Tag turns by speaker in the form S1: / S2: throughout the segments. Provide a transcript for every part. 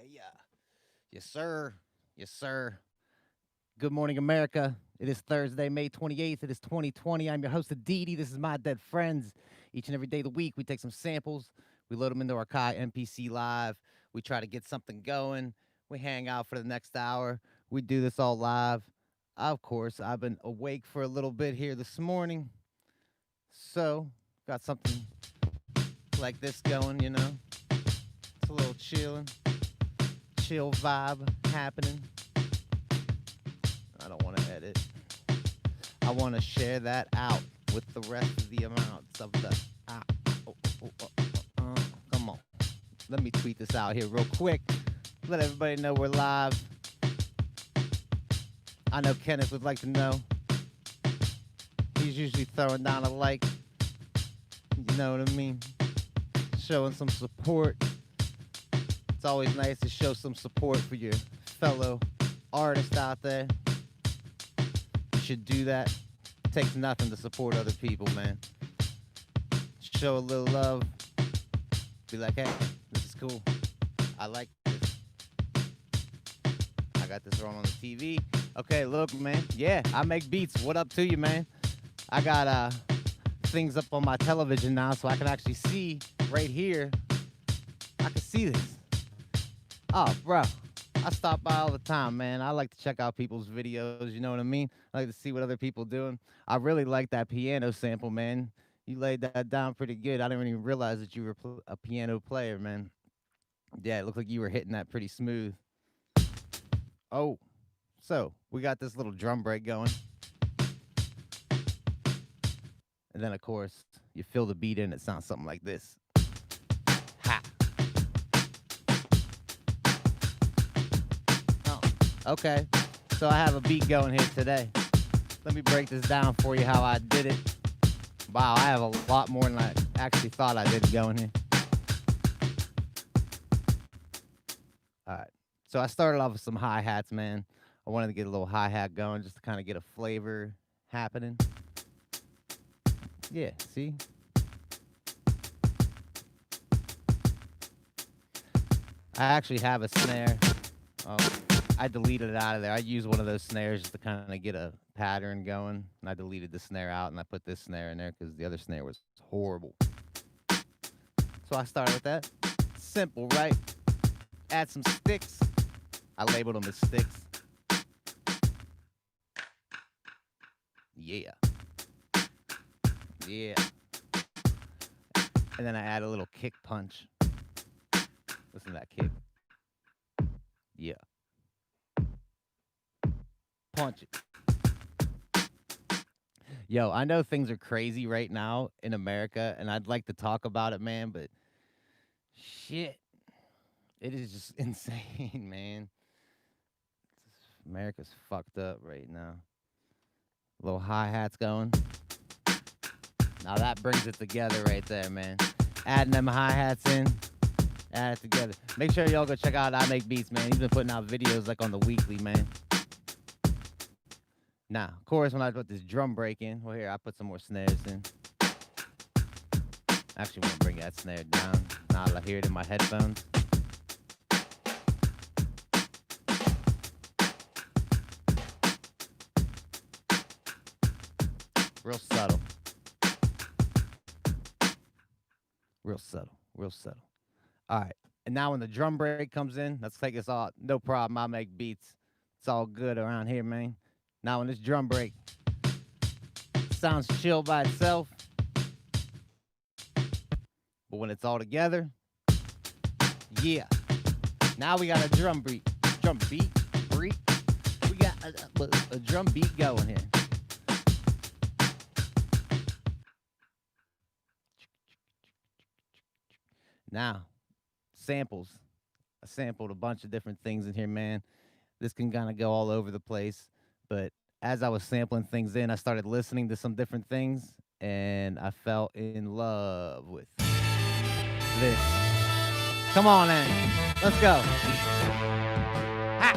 S1: Yeah. Yes, sir. Yes, sir. Good morning, America. It is Thursday, May 28th. It is 2020. I'm your host, Aditi. This is My Dead Friends. Each and every day of the week, we take some samples, we load them into our AKAI MPC live. We try to get something going. We hang out for the next hour. We do this all live. Of course, I've been awake for a little bit here this morning. So, got something like this going. It's a little chill vibe happening. I don't want to edit. I want to share that out with the rest of the amounts of the. Come on. Let me tweet this out here real quick. Let everybody know we're live. I know Kenneth would like to know. He's usually throwing down a like. You know what I mean? Showing some support. It's always nice to show some support for your fellow artist out there. You should do that. It takes nothing to support other people, man. Show a little love. Be like, hey, this is cool. I like this. I got this on the TV. Okay, look, man. Yeah, I make beats. What up to you, man? I got things up on my television now so I can actually see right here. I can see this. Oh, bro. I stop by all the time, man. I like to check out people's videos, you know what I mean? I like to see what other people doing. I really like that piano sample, man. You laid that down pretty good. I didn't even realize that you were a piano player, man. Yeah, it looked like you were hitting that pretty smooth. Oh, so we got this little drum break going. And then, of course, you fill the beat in. It sounds something like this. Ha. Oh, okay. So I have a beat going here today. Let me break this down for you how I did it. Wow, I have a lot more than I actually thought I did going here. All right. So I started off with some hi-hats, man. I wanted to get a little hi-hat going just to kind of get a flavor happening. Yeah, see? I actually have a snare. I deleted it out of there. I used one of those snares just to kind of get a pattern going. And I deleted the snare out and I put this snare in there because the other snare was horrible. So I started with that. Simple, right? Add some sticks. I labeled them as sticks. Yeah. Yeah. And then I add a little kick punch. Listen to that kick. Yeah. Punch it. Yo, I know things are crazy right now in America, and I'd like to talk about it, man, but shit. It is just insane, man. America's fucked up right now. Little hi-hats going. Now that brings it together right there, man. Adding them hi-hats in. Add it together. Make sure y'all go check out I Make Beats, man. He's been putting out videos like on the weekly, man. Now, of course, when I put this drum break in, well, here, I put some more snares in. Actually, want to bring that snare down. Now I hear it in my headphones. Real subtle. Real subtle. Real subtle. All right. And now when the drum break comes in, let's take us all. No problem. I make beats. It's all good around here, man. Now when this drum break sounds chill by itself, but when it's all together, yeah. Now we got a drum beat. We got a drum beat going here. Now, samples. I sampled a bunch of different things in here, man. This can kind of go all over the place. But as I was sampling things in, I started listening to some different things, and I fell in love with this. Come on, man. Let's go. Ha!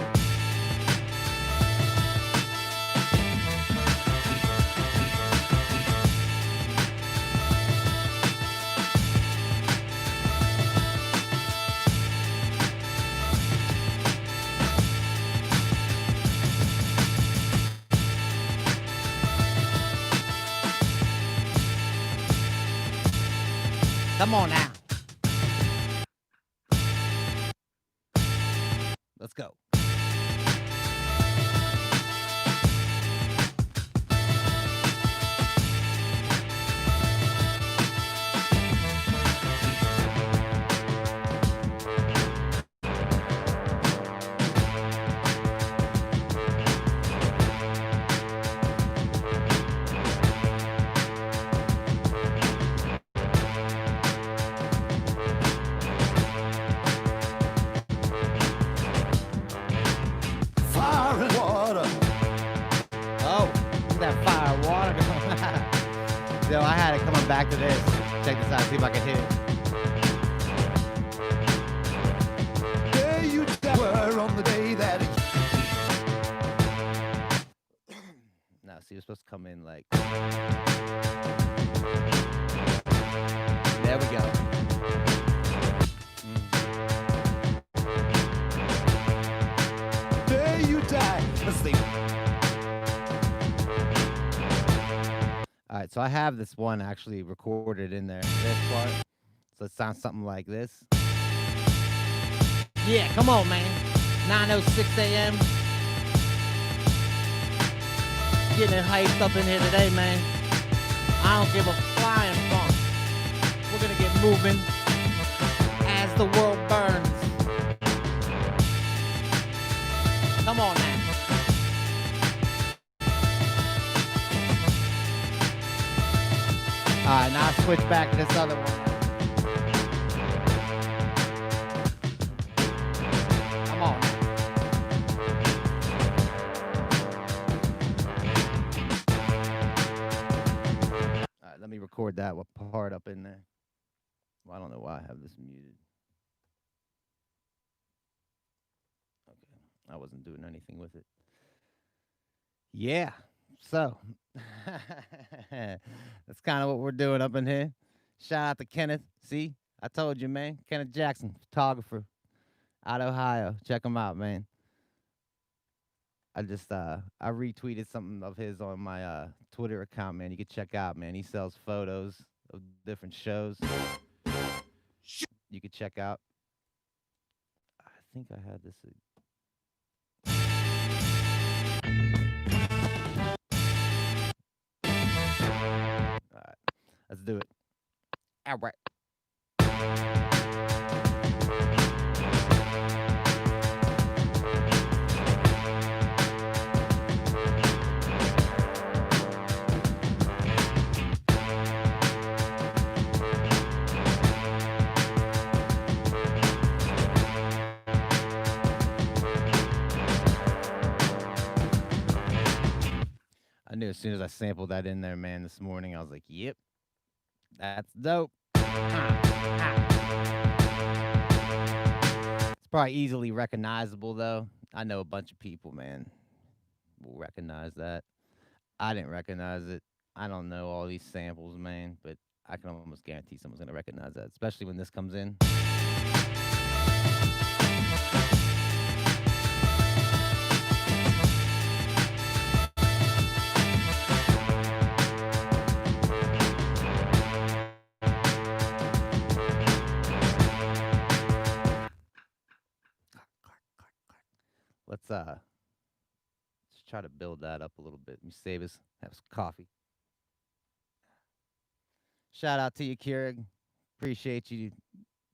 S1: Come on now. Let's go. Yo, I had it coming back to this. Check this out, see if I can hit it.
S2: There you were on the day that.
S1: Now, see, you're supposed to come in like. There we go.
S2: There you die. Let's see.
S1: All right, so I have this one actually recorded in there, this part. So it sounds something like this. Yeah, come on, man. 9:06 a.m. Getting it hyped up in here today, man. I don't give a flying funk. We're gonna get moving as the world burns. Come on now. All right, now I switch back to this other one. Come on. All right, let me record that part up in there. Well, I don't know why I have this muted. Okay, I wasn't doing anything with it. Yeah. So, that's kind of what we're doing up in here. Shout out to Kenneth. See, I told you, man. Kenneth Jackson, photographer out of Ohio. Check him out, man. I retweeted something of his on my Twitter account, man. You can check out, man. He sells photos of different shows. You can check out. I think I had this. All right, let's do it. All right. I knew as soon as I sampled that in there, man, this morning, I was like, yep, that's dope. It's probably easily recognizable, though. I know a bunch of people, man, will recognize that. I didn't recognize it. I don't know all these samples, man, but I can almost guarantee someone's going to recognize that, especially when this comes in. Let's try to build that up a little bit. Let me save us, have some coffee. Shout out to you, Keurig. Appreciate you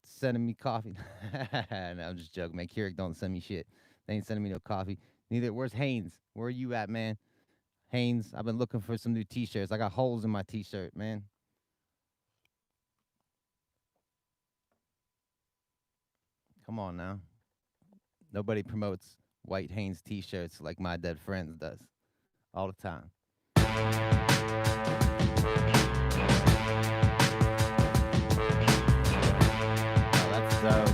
S1: sending me coffee. No, I'm just joking, man. Keurig don't send me shit. They ain't sending me no coffee. Neither. Where's Haynes? Where are you at, man? Haynes, I've been looking for some new t-shirts. I got holes in my t-shirt, man. Come on now. Nobody promotes white Hanes t-shirts like My Dead Friends does all the time. Oh, that's dope.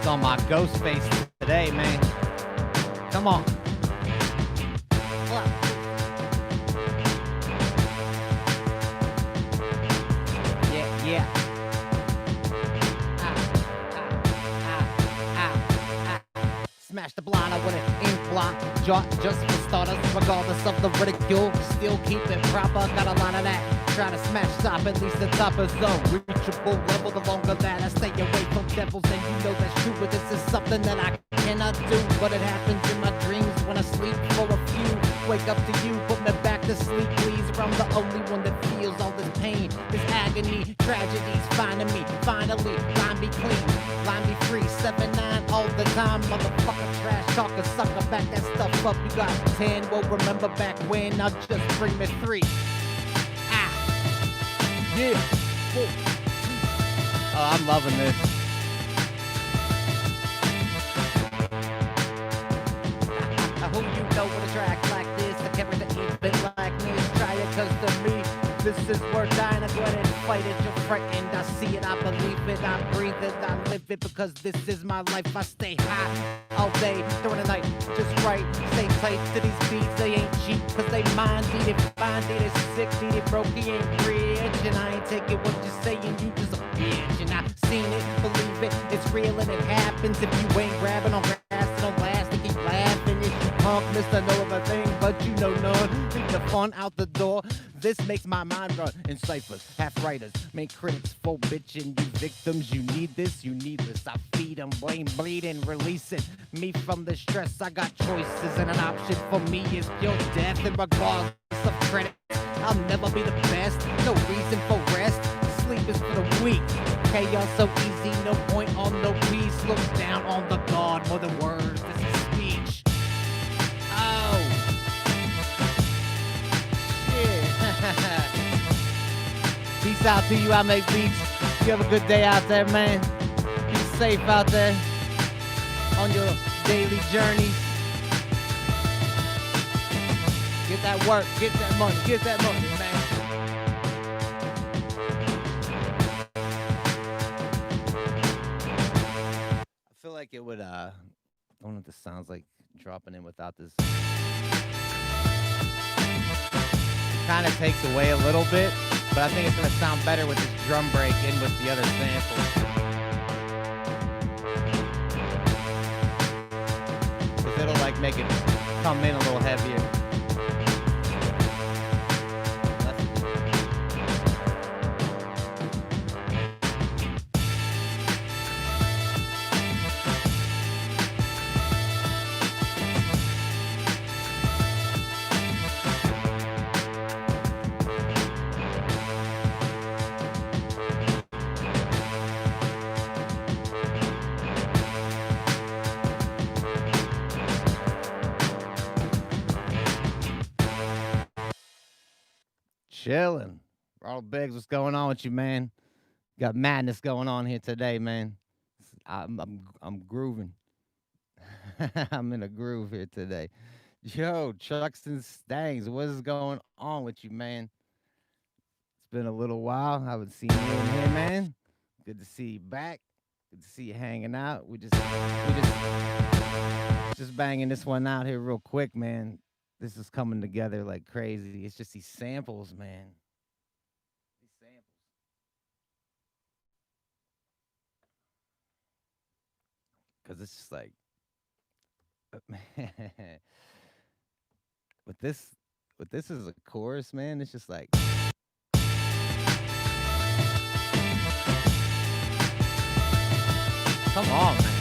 S1: on my ghost face today, man. Come on. Yeah, yeah. Smash the blind with an ink block. Just for starters, regardless of the ridicule. Still keep it proper, got a lot of that. Try to smash top, at least the top is the reachable level. The longer that I stay away from devils, and you know that's true. But this is something that I cannot do. But it happens in my dreams when I sleep for a few. Wake up to you, put me back to sleep, please. Or I'm the only one that feels all this pain, this agony, tragedies finding me. Finally, line me clean, line me free. 7-9 all the time, motherfucker, trash talker, sucker, back that stuff up. You got 10, well remember back when. Now just bring me 3. Yeah. Whoa. Oh, I'm loving this. I hope you know what a track like this. I can't wait to eat it like this. Try it, cause to me, this is worth dying. I go ahead and fight it. You're frightened. I see it, I believe it, I breathe it, I live it, because this is my life. I stay high all day during the night, just right. Stay tight to these beats, they ain't cheap, cause they mind eat it, find it, it's sick, need it, broke, he ain't rich. And I ain't taking what you're saying, you just a bitch. And I've seen it, believe it, it's real and it happens. If you ain't grabbing on grass, it don't last, they keep laughing. If you punk, mister, know of a thing, but you know none. Take the fun out the door. This makes my mind run in ciphers, half writers, main critics, full bitching, you victims, you need this, you need this. I feed them, blame, bleeding, releasing me from the stress. I got choices, and an option for me is your death. And regardless of credit, I'll never be the best. No reason for rest. Sleep is for the weak. Chaos so easy, no point on no peace. Look down on the guard, more than words. This is speech. Oh. Peace out to you, I make beats. You have a good day out there, man. Be safe out there on your daily journeys. Get that work, get that money, man. I feel like it would, I don't know what this sounds like dropping in without this. Kind of takes away a little bit, but I think it's going to sound better with this drum break in with the other samples. Because it'll like make it come in a little heavier. Chilling. Ronald Biggs, what's going on with you, man? Got madness going on here today, man. I'm grooving. I'm in a groove here today. Yo, Chuxton Stangs, what is going on with you, man? It's been a little while. I haven't seen you in here, man. Good to see you back. Good to see you hanging out. We just banging this one out here real quick, man. This is coming together like crazy. It's just these samples, man. These samples. Because it's just like, with this as a chorus, man, it's just like. Come on, man.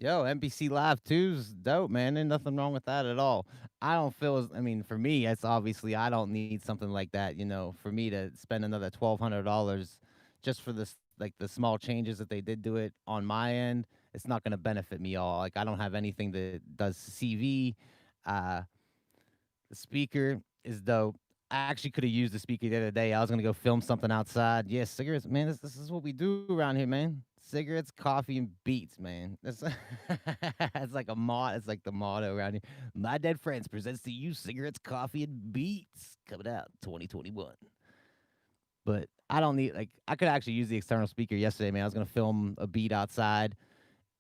S1: Yo, MPC Live 2's dope, man. There's nothing wrong with that at all. I don't feel as, I mean, for me, it's obviously, I don't need something like that, you know, for me to spend another $1,200 just for this, like the small changes that they did to it on my end. It's not going to benefit me all. Like, I don't have anything that does CV. The speaker is dope. I actually could have used the speaker the other day. I was going to go film something outside. Yeah, cigarettes, man, this is what we do around here, man. Cigarettes, coffee, and beats, man. That's it's like a mod. It's like the motto around here. My Dead Friends presents to you cigarettes, coffee, and beats. Coming out 2021. But I don't need like I could actually use the external speaker yesterday, man. I was gonna film a beat outside,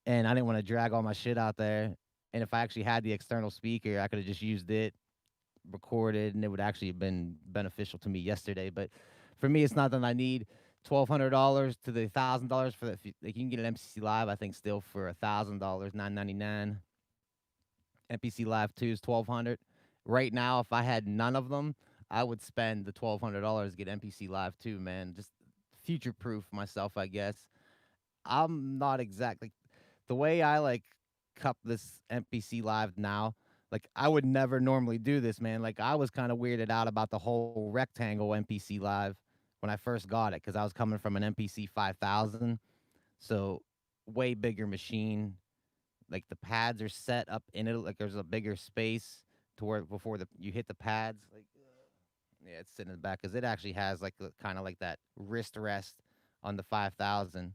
S1: and I didn't want to drag all my shit out there. And if I actually had the external speaker, I could have just used it, recorded, and it would actually have been beneficial to me yesterday. But for me, it's not that I need $1,200 to the $1,000 for that. Like you can get an MPC Live, I think, still for $1,000, $999. MPC Live 2 is 1,200. Right now, if I had none of them, I would spend the $1,200 to get MPC Live 2, man. Just future proof myself, I guess. I'm not exactly the way I like cup this MPC Live now. Like I would never normally do this, man. Like I was kind of weirded out about the whole rectangle MPC Live when I first got it because I was coming from an MPC 5000, so way bigger machine. Like the pads are set up in it, like there's a bigger space to where before you hit the pads. Like yeah, it's sitting in the back because it actually has like kind of like that wrist rest on the 5000,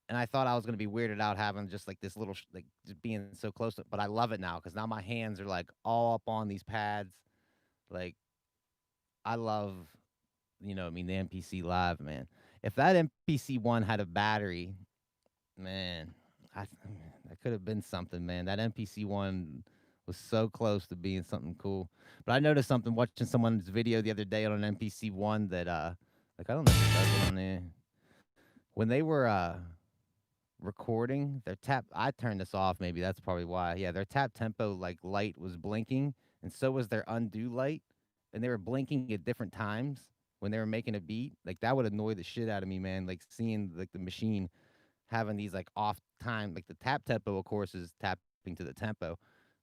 S1: and I thought I was gonna be weirded out having just like this little like just being so close to it, but I love it now because now my hands are like all up on these pads. Like I love, I mean the MPC Live, man. If that MPC one had a battery, man, I that could have been something, man. That MPC one was so close to being something cool. But I noticed something watching someone's video the other day on an MPC one that like I don't know if it does it on there. When they were recording, their tap I turned this off, maybe that's probably why. Yeah, their tap tempo like light was blinking, and so was their undo light, and they were blinking at different times when they were making a beat. Like that would annoy the shit out of me, man. Like seeing like the machine having these like off time, like the tap tempo, of course, is tapping to the tempo,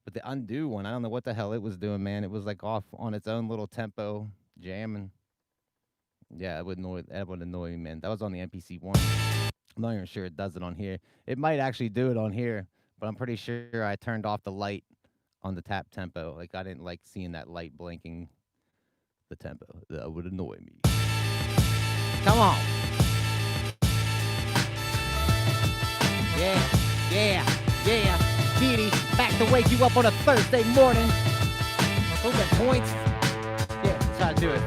S1: but the undo one, I don't know what the hell it was doing, man. It was like off on its own little tempo, jamming. Yeah, that would annoy me, man. That was on the MPC one. I'm not even sure it does it on here. It might actually do it on here, but I'm pretty sure I turned off the light on the tap tempo. Like I didn't like seeing that light blinking the tempo. That would annoy me. Come on. Yeah, yeah. Kitty, back to wake you up on a Thursday morning. Who's at points? Yeah, try to do it.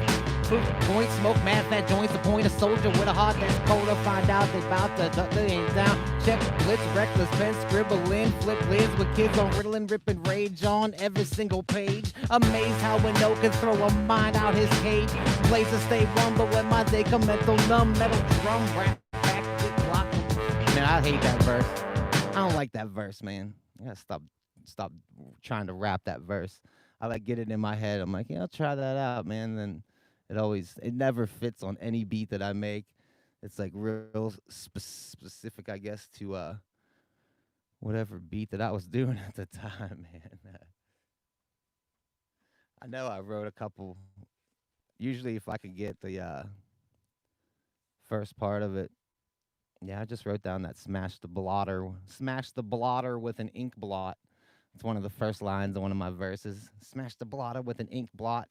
S1: Point, smoke, mad fat joints, appoint a soldier with a heart that's colder. Find out they bout to duck the ain't down. Check blitz, reckless pen, scribble in, flip lids with kids on riddling, ripping rage on every single page. Amazed how a no can throw a mind out his cage. Places stay warm, but when my day come mental numb, metal drum rap back, kick block. Man, I hate that verse. I don't like that verse, man. I gotta stop trying to rap that verse. I like get it in my head. I'm like, yeah, I'll try that out, man. Then it never fits on any beat that I make. It's like real specific, I guess, to whatever beat that I was doing at the time, man. I know I wrote a couple. Usually, if I could get the first part of it, yeah, I just wrote down that smash the blotter with an ink blot. It's one of the first lines of one of my verses. Smash the blotter with an ink blot.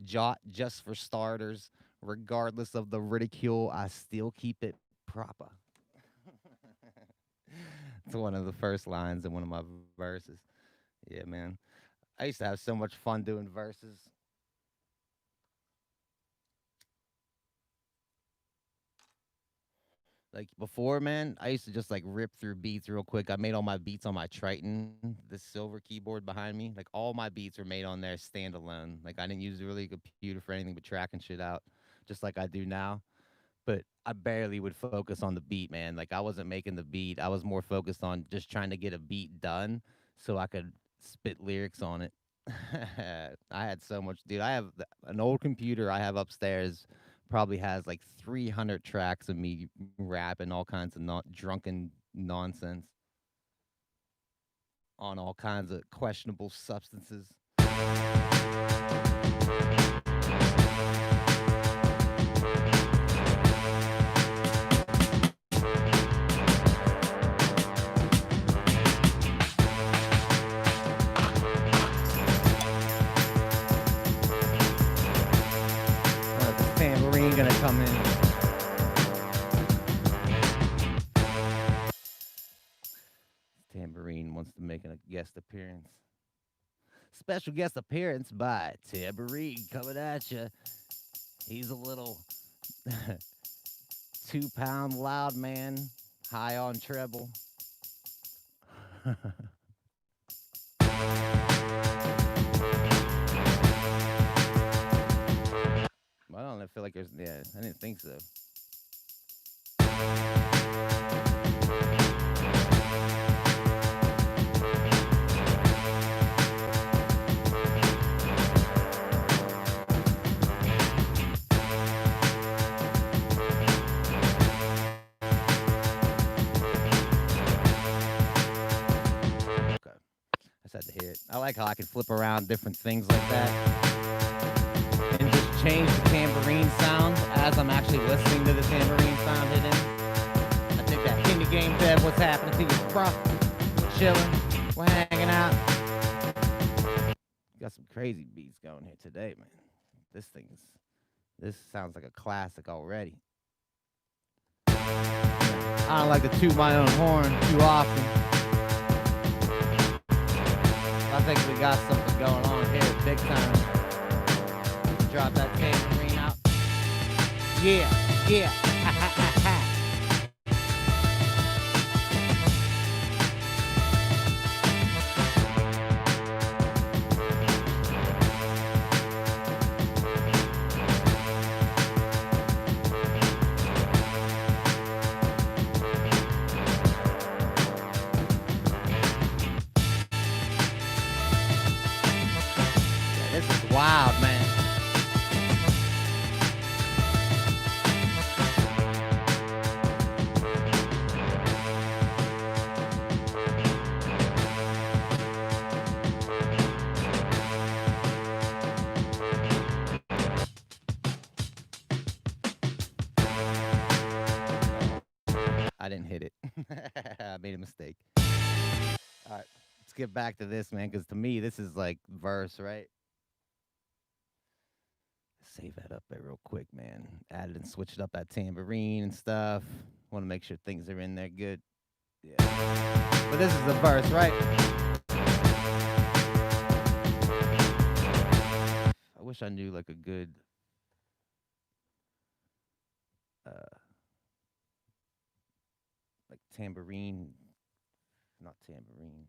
S1: Jot just for starters. Regardless of the ridicule, I still keep it proper. It's one of the first lines in one of my verses. Yeah, man. I used to have so much fun doing verses. Like before, man, I used to just like rip through beats real quick. I made all my beats on my Triton, the silver keyboard behind me. Like all my beats were made on there standalone. Like I didn't use really a computer for anything but tracking shit out, just like I do now. But I barely would focus on the beat, man. Like I wasn't making the beat. I was more focused on just trying to get a beat done so I could spit lyrics on it. I had so much, dude. I have an old computer I have upstairs probably has like 300 tracks of me rapping all kinds of drunken nonsense on all kinds of questionable substances. Tambourine gonna come in. Tambourine wants to make a guest appearance. Special guest appearance by Tambourine coming at you. He's a little 2 pound loud man, high on treble. I don't feel like there's. Yeah, I didn't think so. Okay, I just had to hear it. I like how I can flip around different things like that and just change the tambourine sound as I'm actually listening to the tambourine sound hit in. I think that indie game dev, what's happening to you, bro? Chilling, we're hanging out. Got some crazy beats going here today, man. This sounds like a classic already. I don't like to toot my own horn too often. I think we got something going on here, big time. Drop that tambourine out. Yeah, yeah. This is wild, man. I didn't hit it. I made a mistake. All right, let's get back to this, man, because to me, this is like verse, right? Save that up there real quick, man. Added and switched up that tambourine and stuff. Want to make sure things are in there good. Yeah. But this is the verse, right? I wish I knew like a good like tambourine, not tambourine,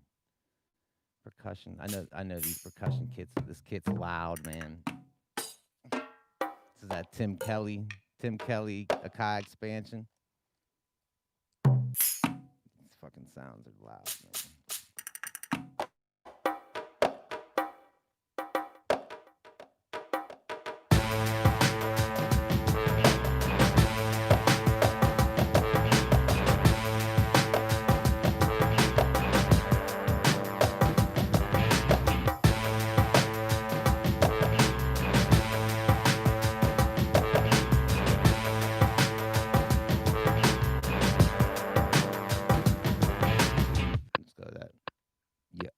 S1: percussion. I know these percussion kits. This kit's loud, man. This is that Tim Kelly AKAI expansion. These fucking sounds are loud, man. Let's go to that. Yeah.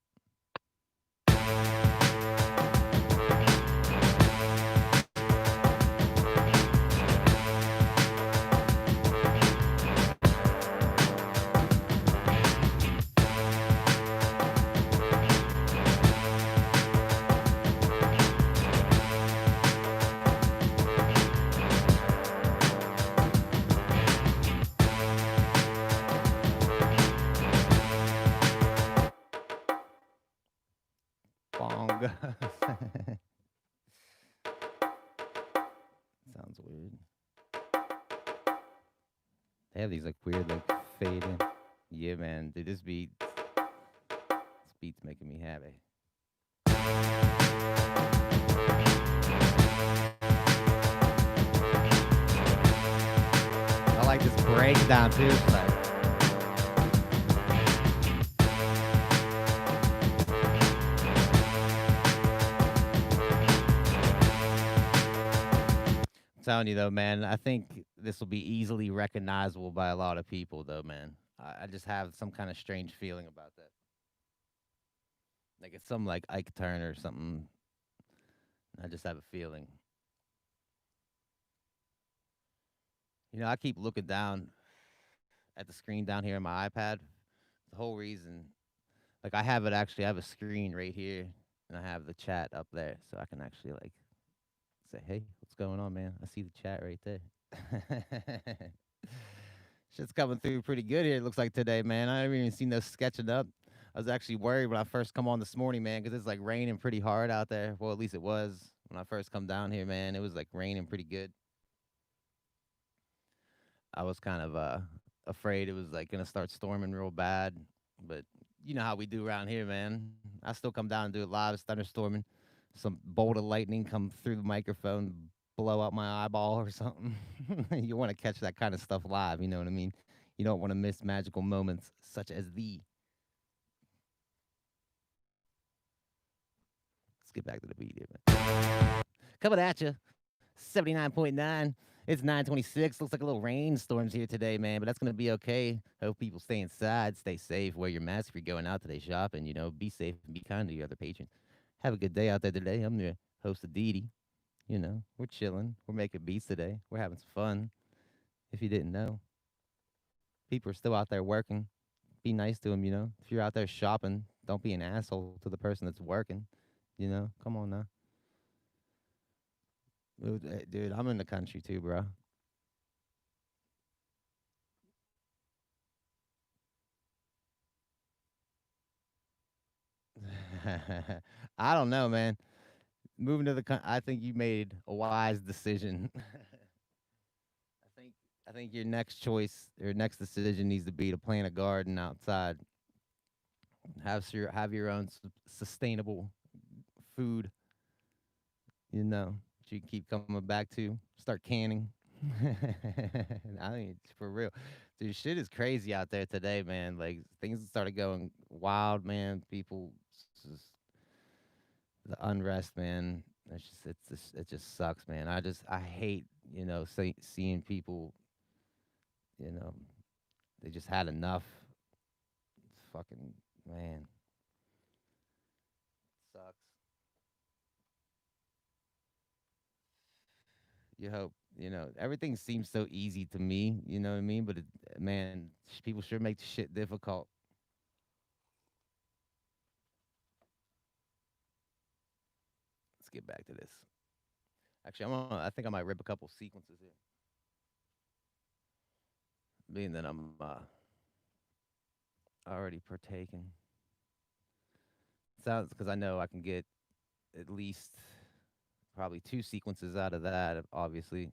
S1: Bong. Sounds weird. They have these like weird like fade in. Yeah, man. Dude, this beat's making me happy. I like this breakdown too. It's like, I'm telling you though, man, I think this will be easily recognizable by a lot of people though, man. I just have some kind of strange feeling about that. Like it's some like Ike Turner or something. I just have a feeling. I keep looking down at the screen down here on my iPad. The whole reason, like I have a screen right here, and I have the chat up there, so I can actually like Say, hey, what's going on, man? I see the chat right there. Shit's coming through pretty good here. It looks like today, man. I haven't even seen no sketching up. I was actually worried when I first come on this morning, man, because it's like raining pretty hard out there. Well, at least it was when I first come down here, man. It was like raining pretty good. I was kind of afraid it was like gonna start storming real bad, but you know how we do around here, man. I still come down and do it live. It's thunderstorming. Some bolt of lightning come through the microphone, blow out my eyeball or something. You want to catch that kind of stuff live. You know what I mean? You don't want to miss magical moments such as the. Let's get back to the beat here, man. Coming at you, 79.9. It's 9:26. Looks like a little rainstorms here today, man, but that's gonna be okay. Hope people stay inside, stay safe, wear your mask if you're going out today shopping. You know, be safe and be kind to your other patrons. Have a good day out there today. I'm your host of Didi. You know, we're chilling. We're making beats today. We're having some fun. If you didn't know, people are still out there working. Be nice to them. You know, if you're out there shopping, don't be an asshole to the person that's working. You know, come on now. Dude, I'm in the country too, bro. I don't know, man. Moving to I think you made a wise decision. think I think your next choice or next decision needs to be to plant a garden outside. Have your own sustainable food. You know that you can keep coming back to. Start canning. I mean, for real, dude. Shit is crazy out there today, man. Like things started going wild, man. People, just, the unrest, man. It just sucks, man. I hate seeing people. You know, they just had enough. It's fucking man, sucks. You hope everything seems so easy to me. You know what I mean? But man, people sure make shit difficult. Let's get back to this. Actually, I think I might rip a couple sequences here, being that I'm already partaking. Sounds because I know I can get at least probably two sequences out of that, obviously.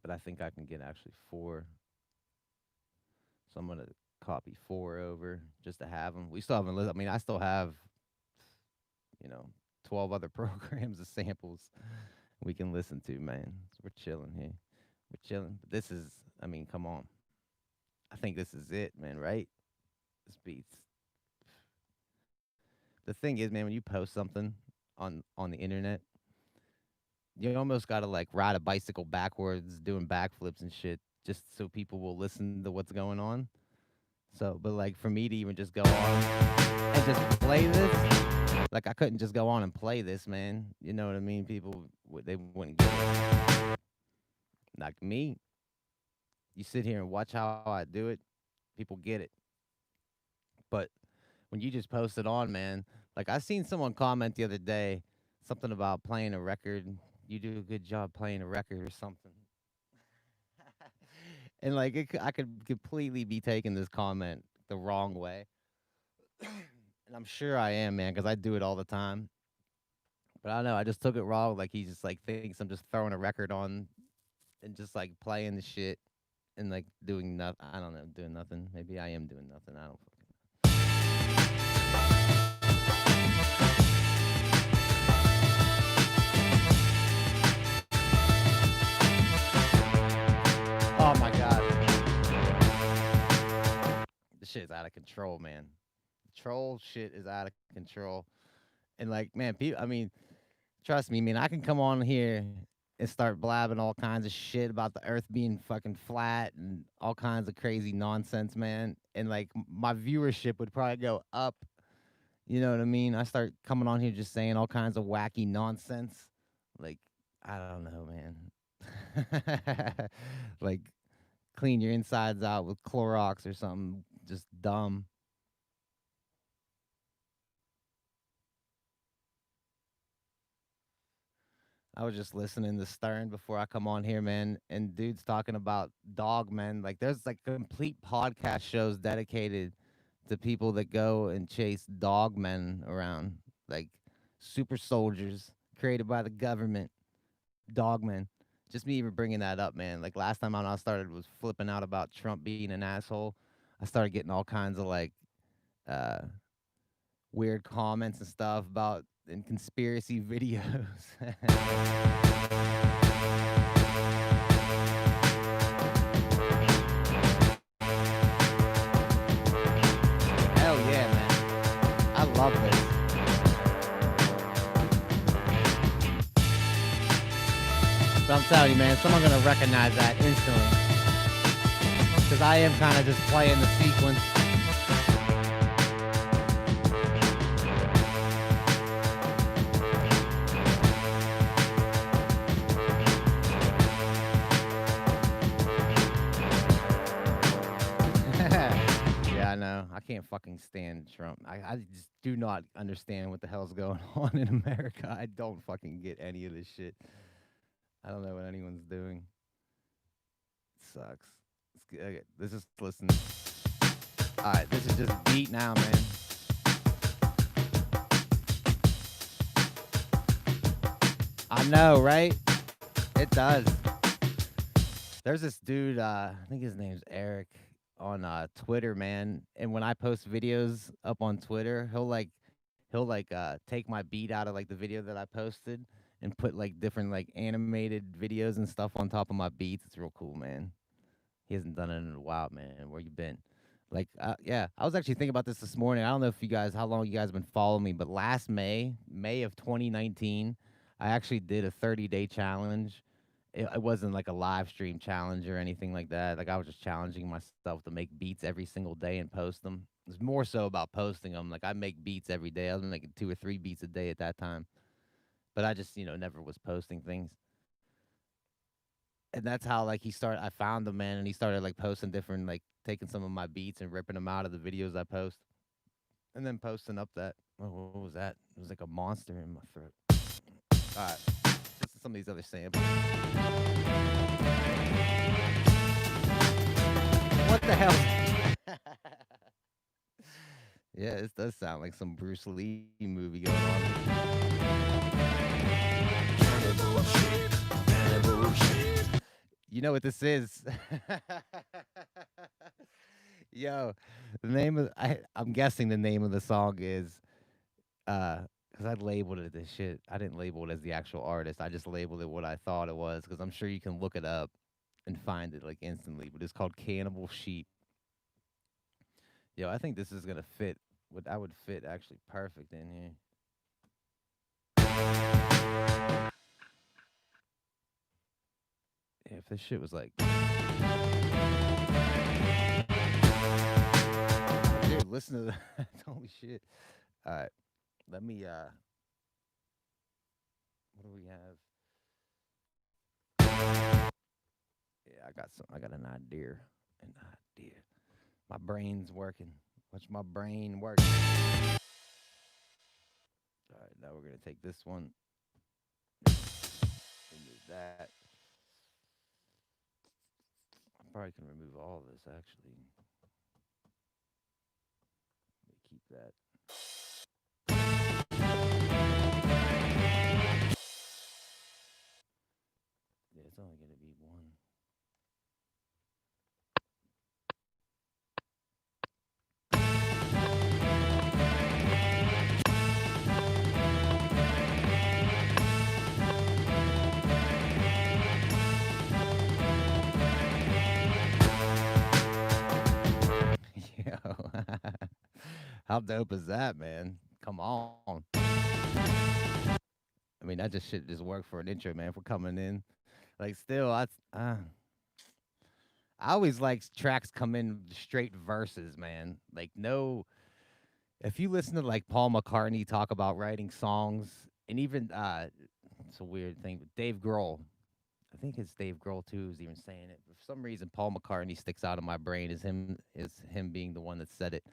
S1: But I think I can get actually four. So I'm gonna copy four over just to have them. We still haven't. I mean, I still have, you know, 12 other programs of samples we can listen to, man. So we're chilling here. We're chilling. But this is, I mean, come on. I think this is it, man. Right? This beats. The thing is, man, when you post something on the internet, you almost gotta like ride a bicycle backwards, doing backflips and shit, just so people will listen to what's going on. So, but like for me to even just go on and just play this, like I couldn't just go on and play this, man. You know what I mean? People they wouldn't get it. Like me, you sit here and watch how I do it, people get it. But when you just post it on, man, like I seen someone comment the other day something about playing a record. You do a good job playing a record or something. And like I could completely be taking this comment the wrong way. And I'm sure I am, man, because I do it all the time. But I don't know. I just took it wrong. Like he just like thinks I'm just throwing a record on and just like playing the shit and like doing nothing. I don't know, doing nothing. Maybe I am doing nothing. I don't fucking. Oh my god, this shit is out of control, man. Troll shit is out of control. And like, man, people. I mean, trust me, man. I can come on here and start blabbing all kinds of shit about the Earth being fucking flat and all kinds of crazy nonsense, man. And like, my viewership would probably go up. You know what I mean? I start coming on here just saying all kinds of wacky nonsense. Like, I don't know, man. Like, clean your insides out with Clorox or something. Just dumb. I was just listening to Stern before I come on here, man, and dude's talking about dog men. Like, there's like complete podcast shows dedicated to people that go and chase dog men around, like super soldiers created by the government, dog men. Just me even bringing that up, man. Like last time I started was flipping out about Trump being an asshole. I started getting all kinds of like uh, weird comments and stuff about in conspiracy videos. Hell yeah, man. I love this. So I'm telling you, man, someone's gonna recognize that instantly. Because I am kind of just playing the sequence. Yeah, I know. I can't fucking stand Trump. I just do not understand what the hell's going on in America. I don't fucking get any of this shit. I don't know what anyone's doing. It sucks. Okay, this is listen. All right, this is just beat now, man. I know, right? It does. There's this dude, I think his name's Eric on Twitter, man. And when I post videos up on Twitter, he'll take my beat out of like the video that I posted and put like different like animated videos and stuff on top of my beats. It's real cool, man. He hasn't done it in a while, man. Where you been? Like, yeah, I was actually thinking about this morning. I don't know if you guys, how long you guys been following me, but last May of 2019, I actually did a 30-day challenge. It wasn't like a live stream challenge or anything like that. Like I was just challenging myself to make beats every single day and post them. It's more so about posting them. Like I make beats every day. I was making 2 or 3 beats a day at that time, but I just never was posting things. And that's how like he started. I found him, man, and he started like posting different, like taking some of my beats and ripping them out of the videos I post, and then posting up that. Oh, what was that? It was like a monster in my throat. All right, listen to some of these other samples. What the hell? Yeah, this does sound like some Bruce Lee movie going on. You know what this is? Yo, the name of I'm guessing the name of the song is because I labeled it this shit. I didn't label it as the actual artist. I just labeled it what I thought it was because I'm sure you can look it up and find it like instantly. But it's called Cannibal Sheep. Yo, I think this is gonna fit. What I would fit actually perfect in here. Yeah, if this shit was like, dude, listen to that. Holy shit. All right, let me. What do we have? Yeah, I got some. I got an idea. An idea. My brain's working. Watch my brain work. All right, now we're gonna take this one. Remove that. I probably can remove all of this actually. Let me keep that. Yeah, it's only gonna be one. Yo, how dope is that, man? Come on. I mean, that just shit just work for an intro, man. For coming in, like, still, I always like tracks come in straight verses, man. Like, no, if you listen to like Paul McCartney talk about writing songs, and even it's a weird thing, but Dave Grohl, I think it's Dave Grohl too who's even saying it. For some reason, Paul McCartney sticks out in my brain as him being the one that said it.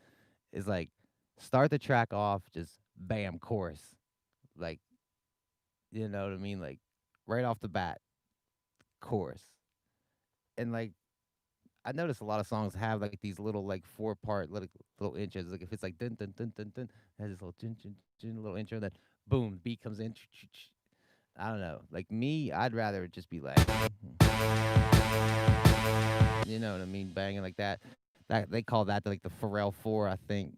S1: Is like start the track off, just bam chorus, like you know what I mean, like right off the bat, chorus. And like I notice a lot of songs have like these little like 4 part little intros. Like if it's like dun dun dun dun dun, it has this little dun, dun, dun, little intro, then boom, beat comes in. I don't know. Like me, I'd rather it just be like, you know what I mean, banging like that. That they call that like the Pharrell 4, I think.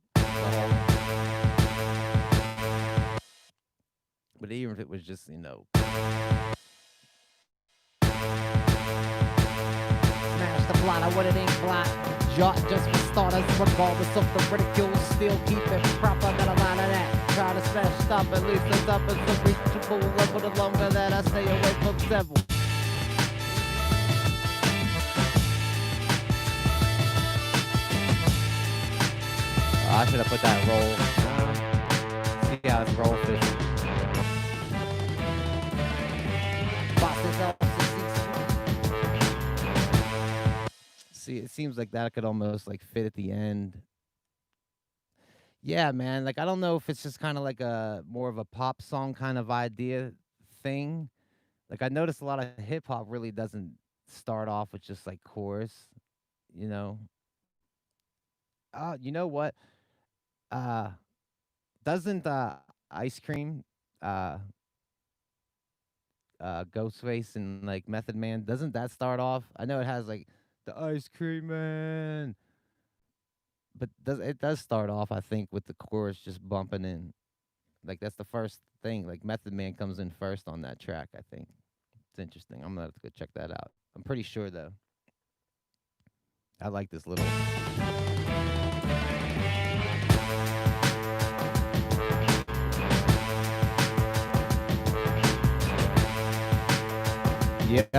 S1: But even if it was just, smash the plot, I want it ain't flat. Jot just for starters, regardless of the ridicule, still keep it proper, got a lot of that. Try to smash stuff, at least it's up, it's a reachable level. The longer that I stay away from several. I should have put that roll. See how it's roll fishing. See, it seems like that could almost like fit at the end. Yeah, man. Like I don't know if it's just kind of like a more of a pop song kind of idea thing. Like I noticed a lot of hip hop really doesn't start off with just like chorus, you know. You know what? Uh doesn't Ice Cream uh Ghostface and like Method Man, doesn't that start off? I know it has like the Ice Cream Man, but does start off I think with the chorus just bumping in. Like that's the first thing. Like Method Man comes in first on that track, I think. It's interesting. I'm gonna have to go check that out. I'm pretty sure though. I like this little. Yep.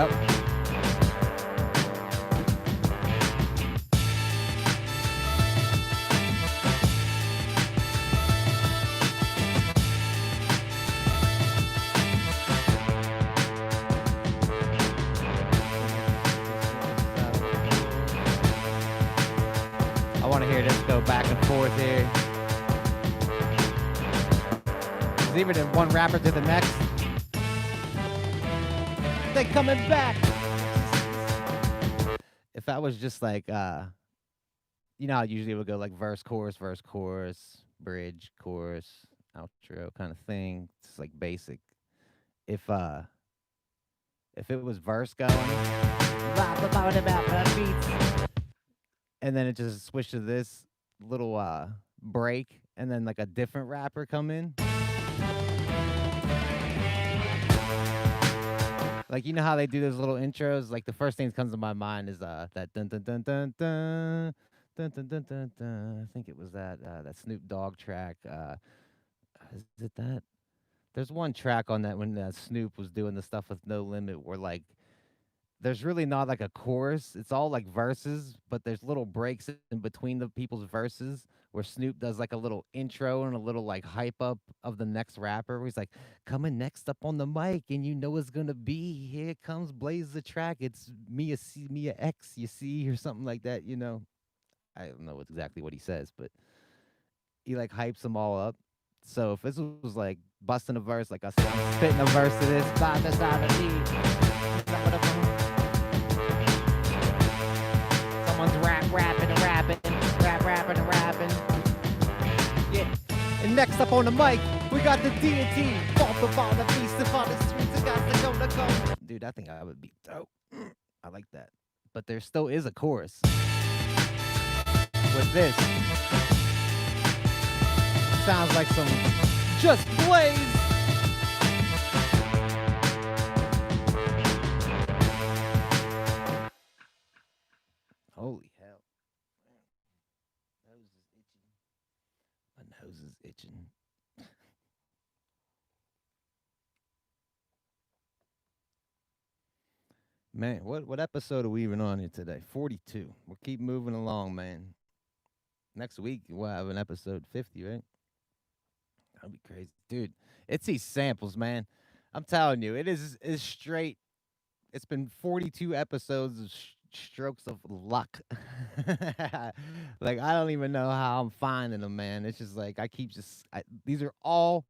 S1: I want to hear this go back and forth here. It's even in one rapper to the next. They coming back. If that was just like you know how usually it would go like verse, chorus, bridge, chorus, outro kind of thing. It's like basic. If it was verse going, and then it just switched to this little break, and then like a different rapper come in. Like you know how they do those little intros? Like the first thing that comes to my mind is that dun dun dun dun dun dun dun dun dun dun. I think it was that Snoop Dogg track. Is it that? There's one track on that when Snoop was doing the stuff with No Limit where like there's really not like a chorus. It's all like verses, but there's little breaks in between the people's verses where Snoop does like a little intro and a little like hype up of the next rapper. Where he's like, coming next up on the mic, and you know it's gonna be here comes Blaze the track. It's Mia X, you see, or something like that. You know, I don't know exactly what he says, but he like hypes them all up. So if this was like busting a verse, like I said, I'm spitting a verse to this, someone's rapping. Yeah. And next up on the mic, we got the D&T. Fault about the beast and on the streets, got to go. Dude, I think I would be dope. I like that. But there still is a chorus with this. Sounds like some Just Blaze. Holy hell. My nose is itching. My nose is itching. Man, what episode are we even on here today? 42. We'll keep moving along, man. Next week, we'll have an episode 50, right? That'll be crazy. Dude, it's these samples, man. I'm telling you, it's straight. It's been 42 episodes of strokes of luck. Like, I don't even know how I'm finding them, man. It's just like, these are all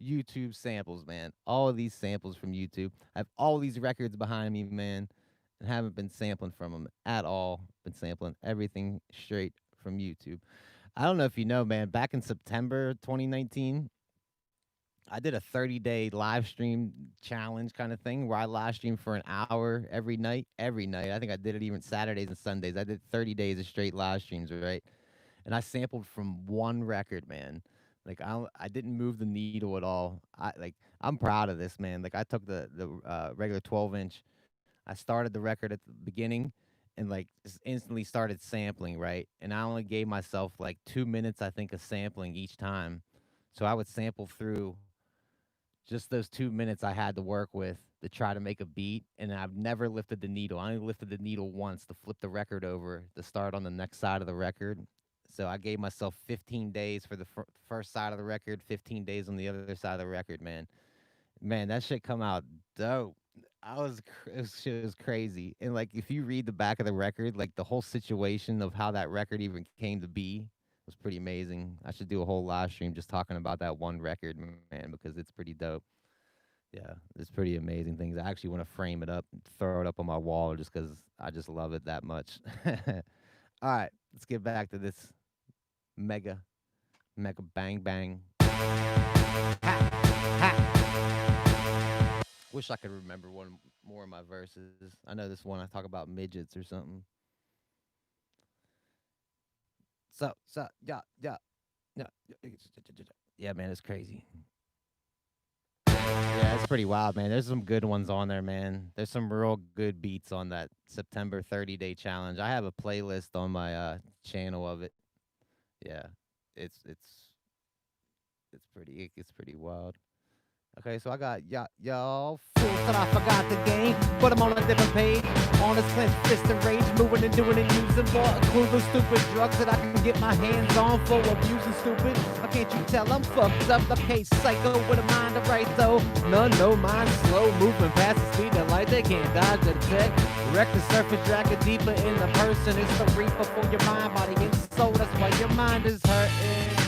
S1: YouTube samples, man. All of these samples from YouTube. I have all these records behind me, man, and haven't been sampling from them at all. Been sampling everything straight from YouTube. I don't know if you know, man, back in September 2019, I did a 30-day live stream challenge kind of thing where I live streamed for an hour every night. Every night. I think I did it even Saturdays and Sundays. I did 30 days of straight live streams, right? And I sampled from one record, man. Like I didn't move the needle at all. I'm proud of this, man. Like I took the regular 12-inch. I started the record at the beginning and like just instantly started sampling, right? And I only gave myself like 2 minutes, I think, of sampling each time. So I would sample through just those 2 minutes I had to work with to try to make a beat, and I've never lifted the needle. I only lifted the needle once to flip the record over to start on the next side of the record. So I gave myself 15 days for the first side of the record, 15 days on the other side of the record, man. Man, that shit come out dope. Shit was crazy. And like if you read the back of the record, like the whole situation of how that record even came to be was pretty amazing. I should do a whole live stream just talking about that one record, man, because it's pretty dope. Yeah, it's pretty amazing things. I actually want to frame it up, throw it up on my wall just because I just love it that much. All right, let's get back to this mega, mega bang bang. Ha, ha. Wish I could remember one more of my verses. I know this one I talk about midgets or something. Yeah, yeah, yeah, man, it's crazy. Yeah, it's pretty wild, man. There's some good ones on there, man. There's some real good beats on that September 30-day challenge. I have a playlist on my channel of it. Yeah, it's it's it's pretty wild. Okay, so I got y'all fools that I forgot the game, but I'm on a different page. On a clenched fist and rage, moving and doing and using more clueless stupid drugs that I can get my hands on for abusing stupid. How can't you tell I'm fucked up? Okay, psycho with a mind to write though. None, no mind, slow moving past the speed of light. They can't dodge the tech. Wreck the surface, drag it deeper in the person. It's the reaper for your mind, body, and soul. That's why your mind is hurting.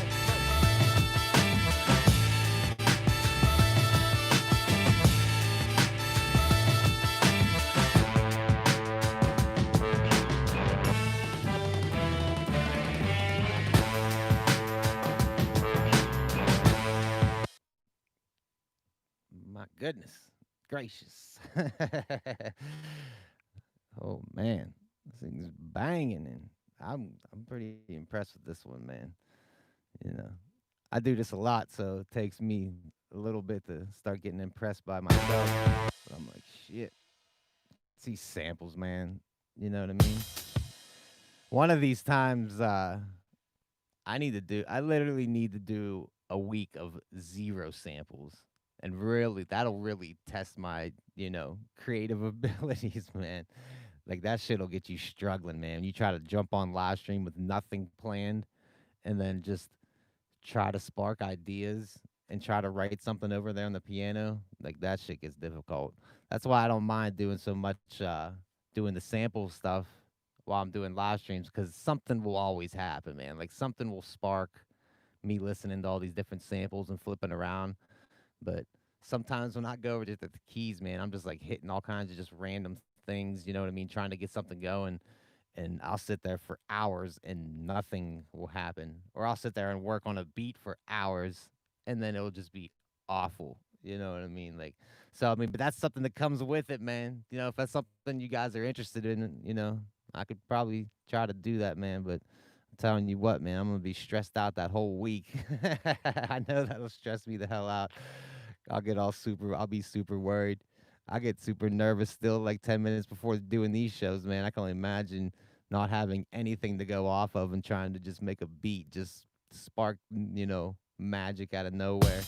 S1: My goodness gracious. Oh man, this thing's banging, and I'm pretty impressed with this one, man. You know, I do this a lot, so it takes me a little bit to start getting impressed by myself. But I'm like, shit, see samples, man. You know what I mean? One of these times, I literally need to do a week of zero samples. And really, that'll really test my, creative abilities, man. Like that shit'll get you struggling, man. You try to jump on live stream with nothing planned and then just try to spark ideas and try to write something over there on the piano. Like that shit gets difficult. That's why I don't mind doing so much doing the sample stuff while I'm doing live streams, because something will always happen, man. Like something will spark me listening to all these different samples and flipping around. But sometimes when I go over to the keys, man, I'm just like hitting all kinds of just random things, you know what I mean? Trying to get something going. And I'll sit there for hours and nothing will happen. Or I'll sit there and work on a beat for hours and then it'll just be awful. You know what I mean? Like, so, I mean, but that's something that comes with it, man. You know, if that's something you guys are interested in, I could probably try to do that, man. But I'm telling you what, man, I'm going to be stressed out that whole week. I know that'll stress me the hell out. I'll be super worried. I get super nervous still like 10 minutes before doing these shows, man. I can only imagine not having anything to go off of and trying to just make a beat, just spark, magic out of nowhere.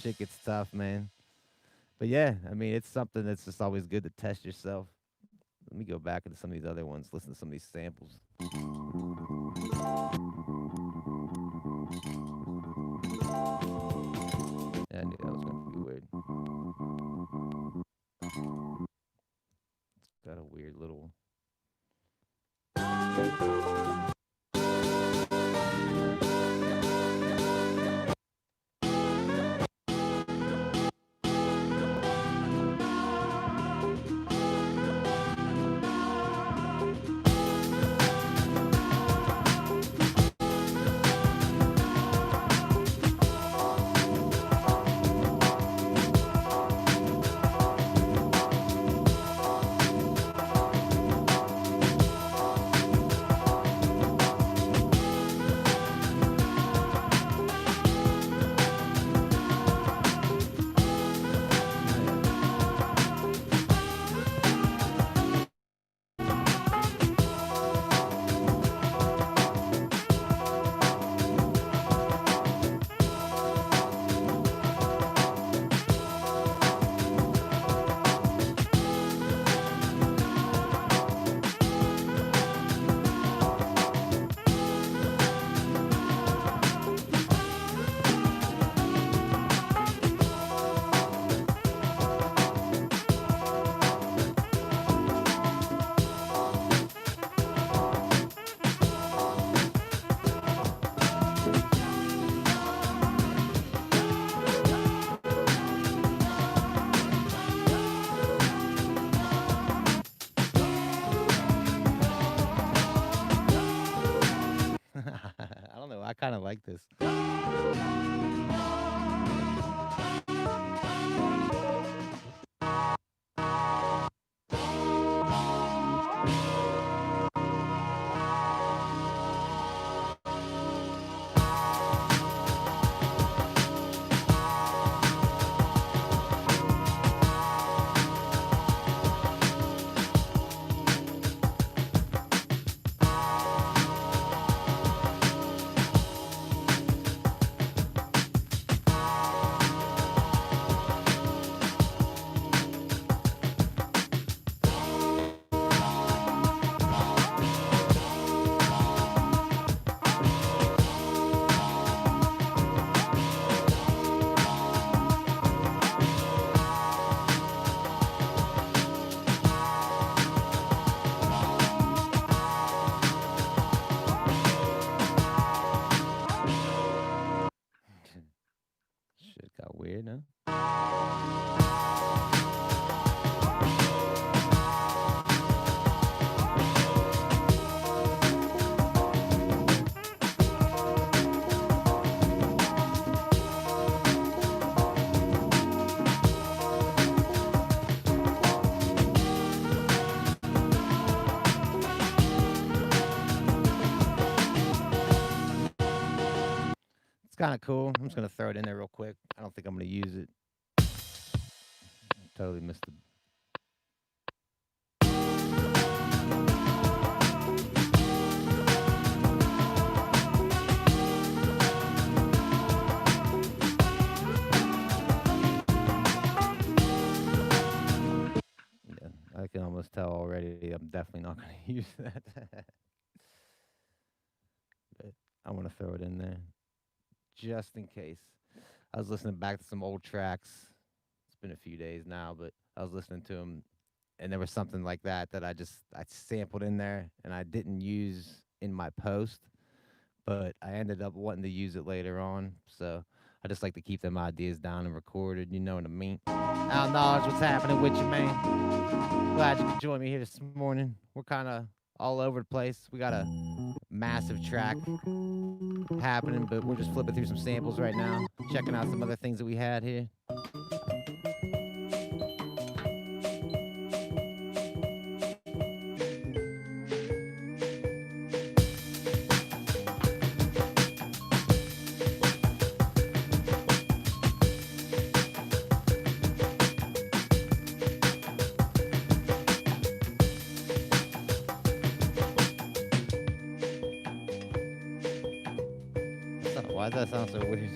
S1: Shit gets tough, man. But yeah, I mean, it's something that's just always good to test yourself. Let me go back into some of these other ones, listen to some of these samples. Yeah, I knew that was going to be weird. It's got a weird little. this. Shit got weird, huh? It's kind of cool. I'm just gonna throw it in there real quick. I don't think I'm gonna use it. Totally missed the. Yeah, I can almost tell already. I'm definitely not gonna use that. But I want to throw it in there just in case. I was listening back to some old tracks. It's been a few days now, but I was listening to them, and there was something like that that I sampled in there, and I didn't use in my post, but I ended up wanting to use it later on. So I just like to keep them ideas down and recorded. You know what I mean? Al Knowledge, what's happening with you, man? Glad you could join me here this morning. We're kind of all over the place. We got a massive track happening, but we're just flipping through some samples right now, checking out some other things that we had here. Why does that sound so weird?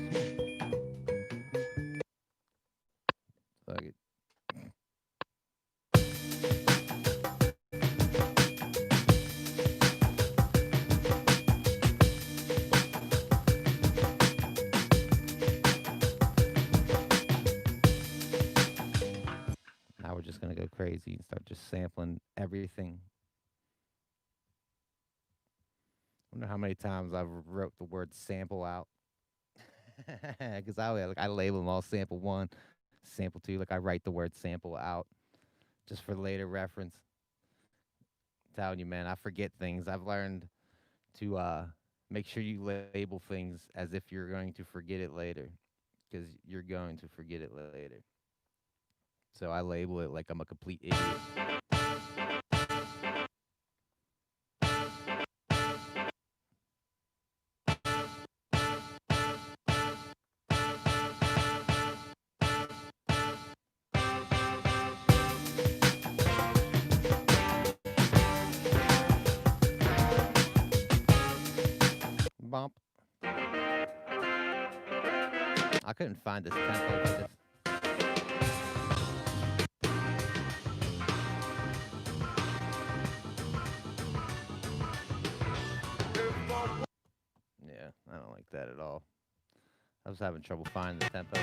S1: Fuck it. Now we're just gonna go crazy and start just sampling everything. I wonder how many times I've wrote the word sample out. Because I label them all sample 1, sample 2. Like I write the word sample out just for later reference. I'm telling you, man, I forget things. I've learned to make sure you label things as if you're going to forget it later, because you're going to forget it later. So I label it like I'm a complete idiot. Bump. I couldn't find this tempo for this. Yeah, I don't like that at all. I was having trouble finding the tempo.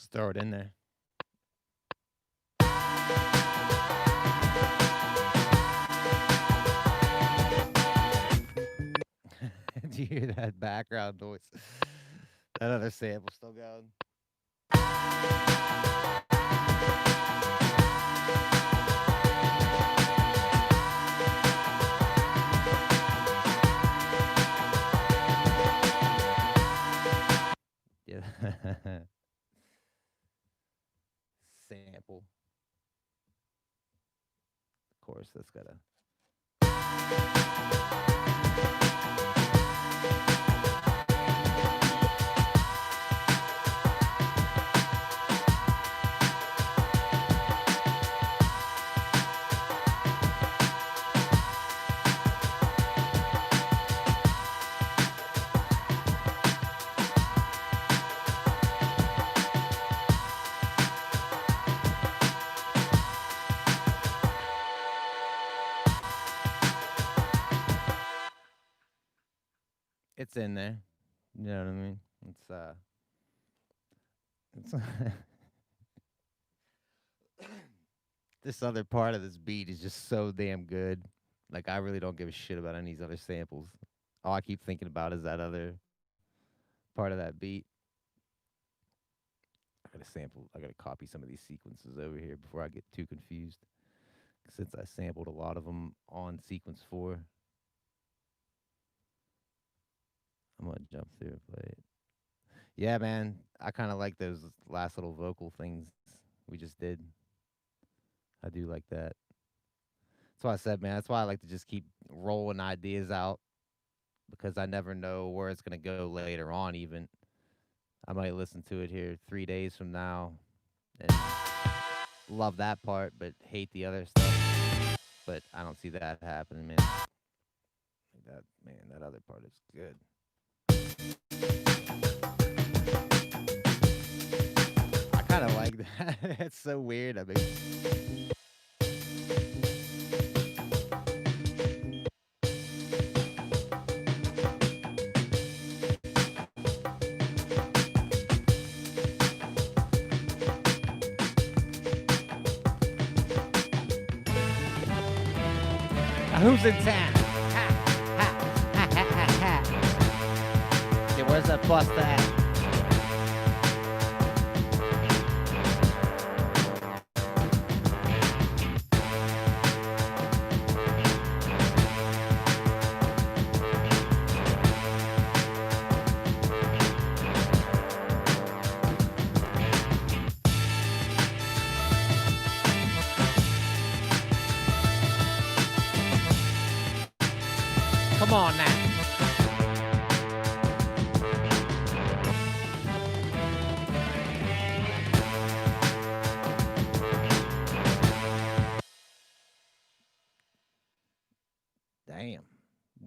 S1: Just throw it in there. Do you hear that background noise? That other sample still going. Yeah. Sample. Of course, that's gotta. It's in there. You know what I mean? It's this other part of this beat is just so damn good. Like I really don't give a shit about any of these other samples. All I keep thinking about is that other part of that beat. I gotta copy some of these sequences over here before I get too confused. Since I sampled a lot of them on sequence 4. I'm gonna jump through and play it. Yeah, man, I kind of like those last little vocal things we just did. I do like that. That's why I said, man, that's why I like to just keep rolling ideas out because I never know where it's gonna go later on. Even I might listen to it here 3 days from now and love that part, but hate the other stuff. But I don't see that happening, man. That other part is good. I kind of like that. It's so weird. I mean, who's in town? Yeah, where's that bust at? Come on now.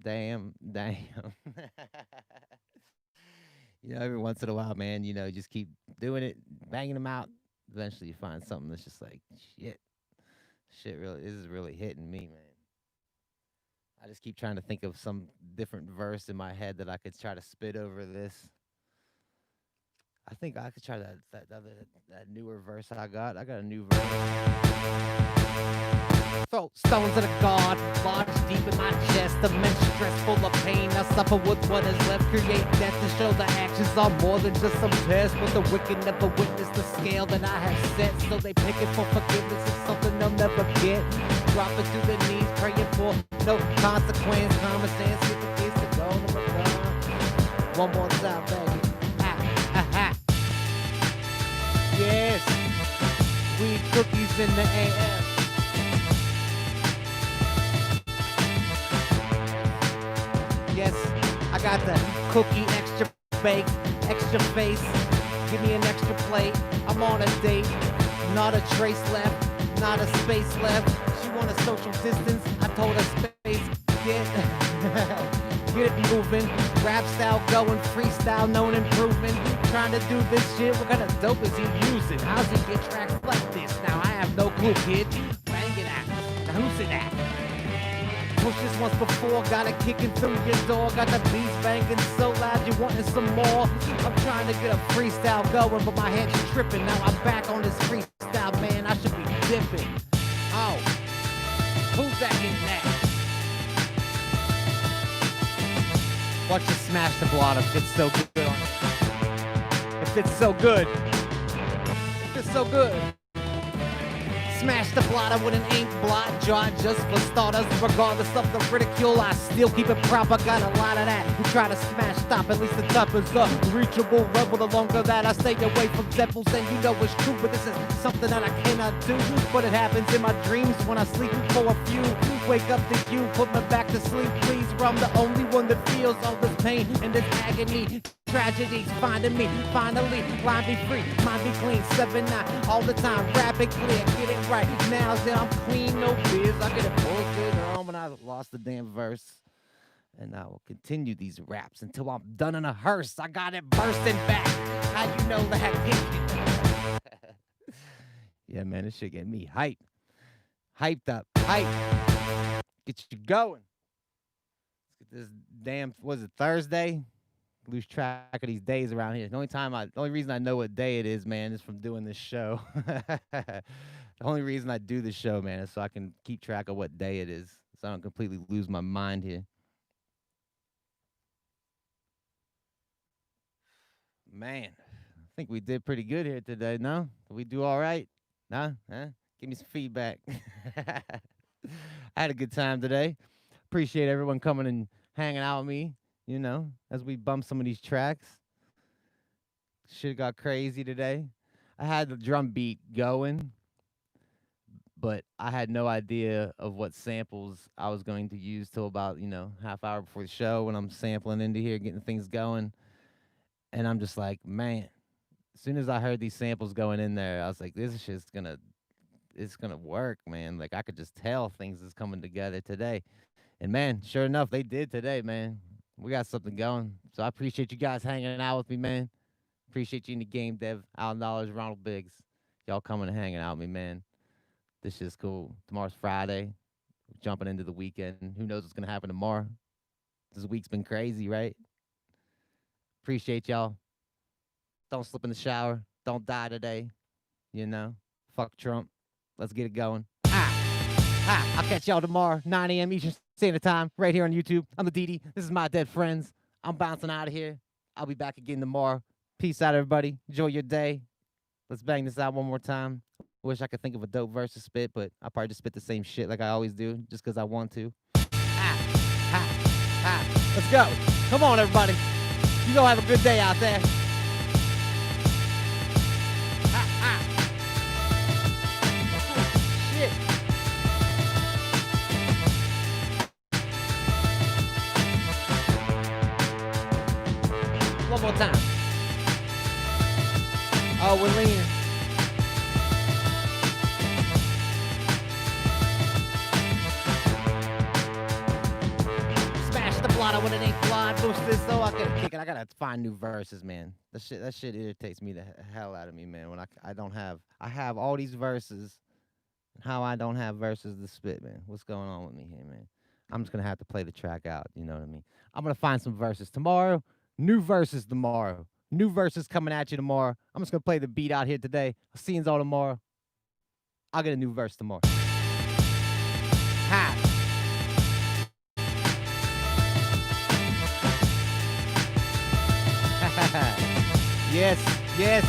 S1: Damn. You know, every once in a while, man, you know, just keep doing it, banging them out. Eventually you find something that's just like, shit really, this is really hitting me, man. I just keep trying to think of some different verse in my head that I could try to spit over this. I think I could try that newer verse I got. I got a new verse. Throw stones at a god, lodge deep in my chest. Immense stress, full of pain. I suffer with what is left. Create death to show the actions are more than just some test. But the wicked never witness the scale that I have set. So they pick it for forgiveness. It's something they'll never get. Drop it to their knees, praying for no consequence. Common sense, get the kids to go to the gun. One more time, baby. Yes, weed cookies in the AM. Yes, I got the cookie extra baked, extra face. Give me an extra plate. I'm on a date. Not a trace left, not a space left. She want a social distance. I told her space. Get it moving. Rap style going, freestyle, known improvement. Trying to do this shit. What kind of dope is he using? How's he get tracks like this? Now I have no clue, kid. Bang it out. Now who's it at? Push this once before, got it kicking through your door. Got the beats banging so loud, you wanting some more. I'm trying to get a freestyle going, but my head's tripping. Now I'm back on this freestyle, man. I should be dipping. Oh, who's that getting that? Watch you smash the blotter. It's so good on it. If it's so good. If it's so good. Smash the blotter with an ink blot jar just for starters. Regardless of the ridicule, I still keep it proper. Got a lot of that who try to smash stop. At least the top is unreachable rebel. The longer that I stay away from devils, and you know it's true. But this is something that I cannot do. But it happens in my dreams when I sleep for a few. Wake up to you, put me back to sleep, please. Where I'm the only one that feels all this pain and this agony. Tragedies finding me, finally, line be free, mind be clean, 7-9, all the time, rapid clear, get it right, now that I'm clean, no fears, I get it bullshit on when I lost the damn verse, and I will continue these raps until I'm done in a hearse, I got it bursting back, how you know that? Yeah, man, this shit get me hyped up, get you going, let's get this damn, was it Thursday? Lose track of these days around here. The only reason I know what day it is, man, is from doing this show. The only reason I do this show, man, is so I can keep track of what day it is, so I don't completely lose my mind here. Man, I think we did pretty good here today, no? Did we do all right? No? Huh? Give me some feedback. I had a good time today. Appreciate everyone coming and hanging out with me. You know, as we bump some of these tracks. Shit got crazy today. I had the drum beat going, but I had no idea of what samples I was going to use till about, half hour before the show when I'm sampling into here, getting things going. And I'm just like, man, as soon as I heard these samples going in there, I was like, this shit's it's gonna work, man. Like, I could just tell things is coming together today. And man, sure enough, they did today, man. We got something going. So I appreciate you guys hanging out with me, man. Appreciate you in the game, Dev, Alan Dollars, Ronald Biggs. Y'all coming and hanging out with me, man. This shit's cool. Tomorrow's Friday. Jumping into the weekend. Who knows what's going to happen tomorrow? This week's been crazy, right? Appreciate y'all. Don't slip in the shower. Don't die today. Fuck Trump. Let's get it going. I'll catch y'all tomorrow, 9 a.m. Eastern Standard Time, right here on YouTube. I'm the DD. This is My Dead Friends. I'm bouncing out of here. I'll be back again tomorrow. Peace out, everybody. Enjoy your day. Let's bang this out one more time. Wish I could think of a dope verse to spit, but I'll probably just spit the same shit like I always do, just because I want to. Let's go. Come on, everybody. You go have a good day out there. Shit. One more time. Oh, we're leaning. Smash the blotter with an ink blot. Boost this so I can kick it. I gotta find new verses, man. That shit irritates me the hell out of me, man. When I have all these verses, how I don't have verses to spit, man. What's going on with me here, man? I'm just gonna have to play the track out. You know what I mean? I'm gonna find some verses tomorrow. New verses tomorrow. New verses coming at you tomorrow. I'm just going to play the beat out here today. I'll see you all tomorrow. I'll get a new verse tomorrow. Ha! Yes, yes.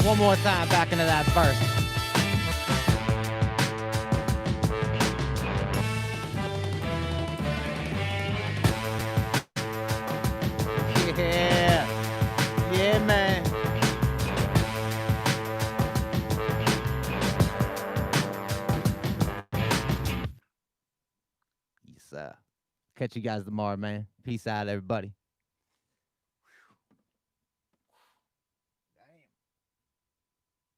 S1: One more time back into that verse. Yeah. Yeah, man. Catch you guys tomorrow, man. Peace out, everybody.